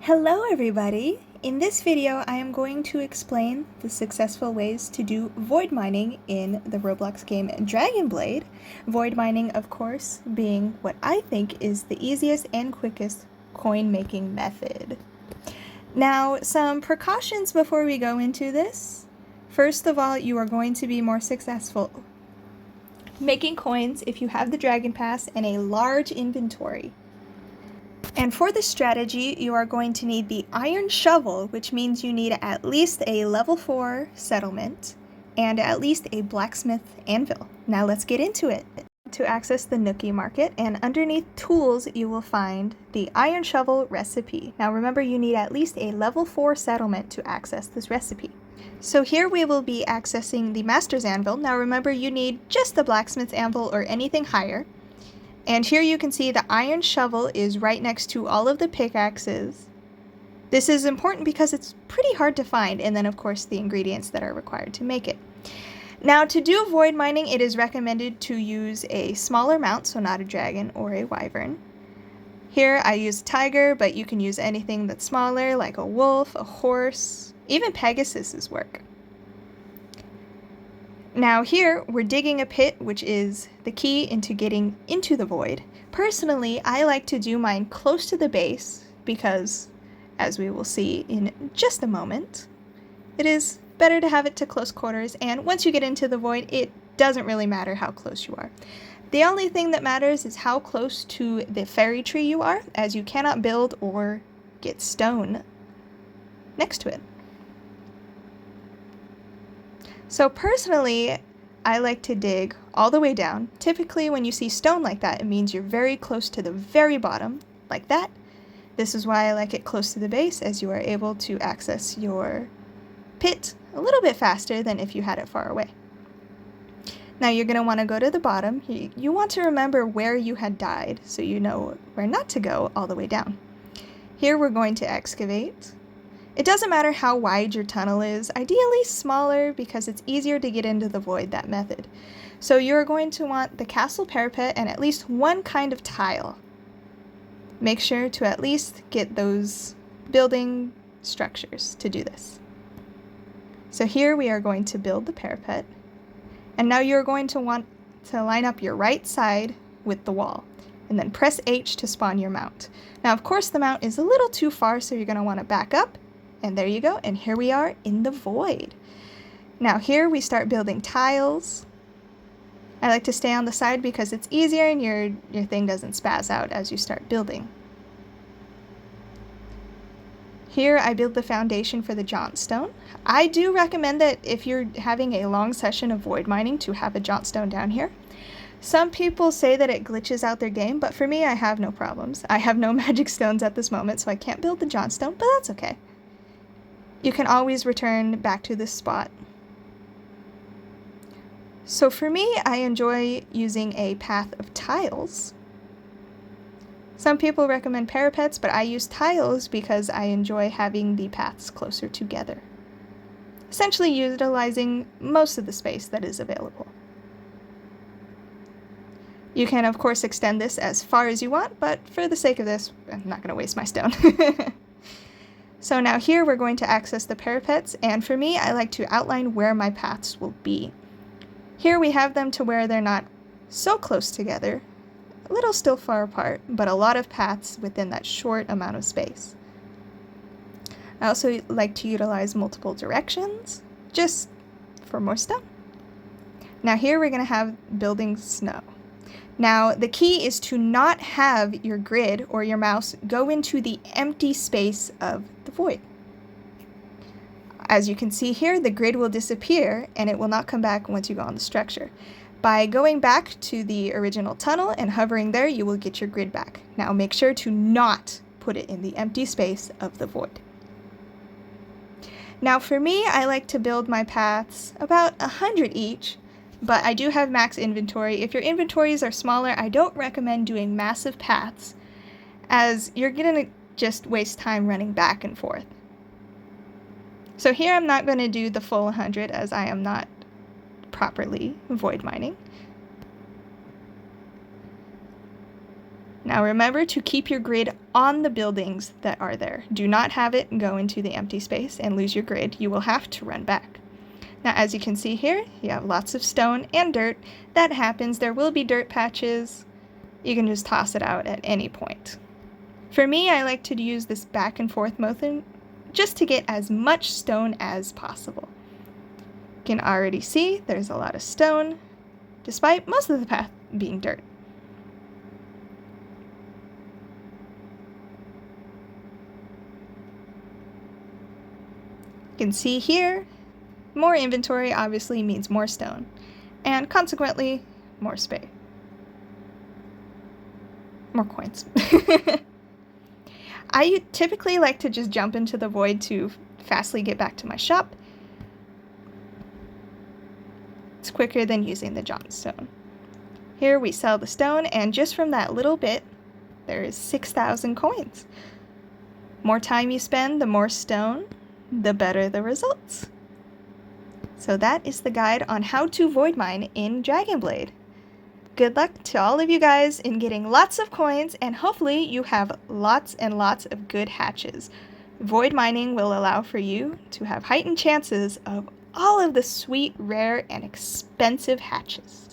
Hello everybody! In this video I am going to explain the successful ways to do void mining in the Roblox game Dragon Blade. Void mining, of course, being what I think is the easiest and quickest coin making method. Now, some precautions before we go into this. First of all, you are going to be more successful making coins if you have the Dragon Pass and a large inventory. And for this strategy, you are going to need the iron shovel, which means you need at least a level 4 settlement and at least a blacksmith anvil. Now let's get into it. To access the Nookie Market, and underneath tools you will find the iron shovel recipe. Now remember, you need at least a level 4 settlement to access this recipe. So here we will be accessing the master's anvil. Now remember, you need just the blacksmith's anvil or anything higher. And here you can see the iron shovel is right next to all of the pickaxes. This is important because it's pretty hard to find, and then of course the ingredients that are required to make it. Now, to do void mining, it is recommended to use a smaller mount, so not a dragon or a wyvern. Here I use a tiger, but you can use anything that's smaller, like a wolf, a horse, even Pegasus's work. Now here, we're digging a pit, which is the key into getting into the void. Personally, I like to do mine close to the base because, as we will see in just a moment, it is better to have it to close quarters, and once you get into the void, it doesn't really matter how close you are. The only thing that matters is how close to the fairy tree you are, as you cannot build or get stone next to it. So personally, I like to dig all the way down. Typically when you see stone like that, it means you're very close to the very bottom, like that. This is why I like it close to the base, as you are able to access your pit a little bit faster than if you had it far away. Now you're going to want to go to the bottom. You want to remember where you had died, so you know where not to go all the way down. Here we're going to excavate. It doesn't matter how wide your tunnel is, ideally smaller because it's easier to get into the void that method. So you're going to want the castle parapet and at least one kind of tile. Make sure to at least get those building structures to do this. So here we are going to build the parapet, and now you're going to want to line up your right side with the wall, and then press H to spawn your mount. Now of course the mount is a little too far, so you're going to want to back up. And there you go, and here we are in the void. Now here we start building tiles. I like to stay on the side because it's easier and your thing doesn't spaz out as you start building. Here I build the foundation for the jaunt stone. I do recommend that if you're having a long session of void mining to have a jaunt stone down here. Some people say that it glitches out their game, but for me I have no problems. I have no magic stones at this moment, so I can't build the jaunt stone, but that's okay. You can always return back to this spot. So for me, I enjoy using a path of tiles. Some people recommend parapets, but I use tiles because I enjoy having the paths closer together, essentially utilizing most of the space that is available. You can, of course, extend this as far as you want, but for the sake of this, I'm not going to waste my stone. So now here we're going to access the parapets, and for me, I like to outline where my paths will be. Here we have them to where they're not so close together, a little still far apart, but a lot of paths within that short amount of space. I also like to utilize multiple directions, just for more stone. Now here we're going to have building snow. Now, the key is to not have your grid or your mouse go into the empty space of the void. As you can see here, the grid will disappear and it will not come back once you go on the structure. By going back to the original tunnel and hovering there, you will get your grid back. Now, make sure to not put it in the empty space of the void. Now, for me, I like to build my paths about 100 each. But I do have max inventory. If your inventories are smaller, I don't recommend doing massive paths, as you're going to just waste time running back and forth. So here I'm not going to do the full 100 as I am not properly void mining. Now remember to keep your grid on the buildings that are there. Do not have it go into the empty space and lose your grid. You will have to run back. Now as you can see here, you have lots of stone and dirt. That happens. There will be dirt patches. You can just toss it out at any point. For me, I like to use this back and forth motion just to get as much stone as possible. You can already see there's a lot of stone, despite most of the path being dirt. You can see here, more inventory obviously means more stone, and consequently, more space. More coins. I typically like to just jump into the void to fastly get back to my shop. It's quicker than using the Johnstone. Here we sell the stone, and just from that little bit, there is 6,000 coins. More time you spend, the more stone, the better the results. So that is the guide on how to void mine in Dragon Blade. Good luck to all of you guys in getting lots of coins, and hopefully you have lots and lots of good hatches. Void mining will allow for you to have heightened chances of all of the sweet, rare, and expensive hatches.